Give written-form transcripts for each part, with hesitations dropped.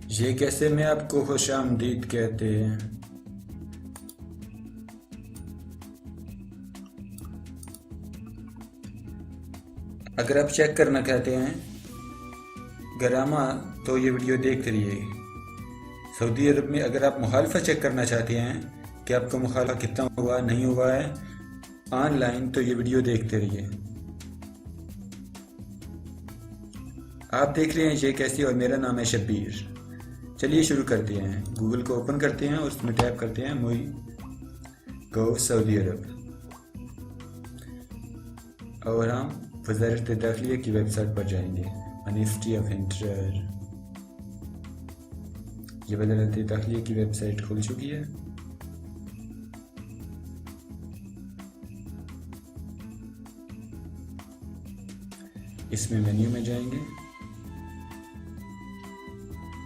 ये कैसे में आपको खुशामदीद कहते हैं। अगर आप चेक करना चाहते हैं ग्रामा तो ये वीडियो देखते रहिए। सऊदी अरब में अगर आप मुखालफा चेक करना चाहते हैं कि आपका मुखालफा कितना हुआ नहीं हुआ है ऑनलाइन, तो ये वीडियो देखते रहिए। आप देख रहे हैं ये कैसी, और मेरा नाम है शब्बीर। चलिए शुरू करते हैं। गूगल को ओपन करते हैं और उसमें टाइप करते हैं मुई गो सऊदी अरब, और हम वज़ारत दाखिला की वेबसाइट पर जाएंगे। मिनिस्ट्री ऑफ इंटीरियर, ये वज़ारत दाखिला की वेबसाइट खुल चुकी है। इसमें मेन्यू में जाएंगे,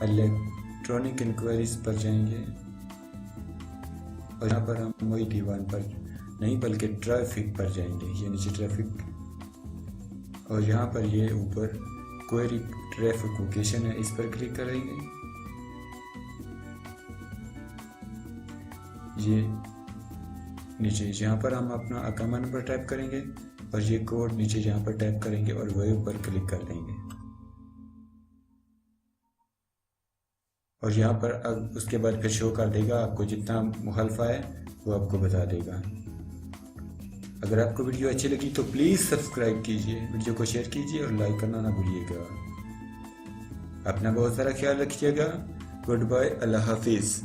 इलेक्ट्रॉनिक इंक्वायरीज पर जाएंगे, और यहाँ पर हम वही दीवान पर नहीं बल्कि ट्रैफिक पर जाएंगे। ये नीचे ट्रैफिक, और यहाँ पर ये ऊपर क्वेरी ट्रैफिक लोकेशन है, इस पर क्लिक करेंगे। ये नीचे यहाँ पर हम अपना अकामा नंबर टाइप करेंगे, और ये कोड नीचे यहाँ पर टाइप करेंगे और वही ऊपर क्लिक कर देंगे। और यहाँ पर अब उसके बाद फिर शो कर देगा आपको जितना मुखालफा है वो आपको बता देगा। अगर आपको वीडियो अच्छी लगी तो प्लीज़ सब्सक्राइब कीजिए, वीडियो को शेयर कीजिए और लाइक करना ना भूलिएगा। अपना बहुत सारा ख्याल रखिएगा। गुड बाय, अल्लाह हाफिज़।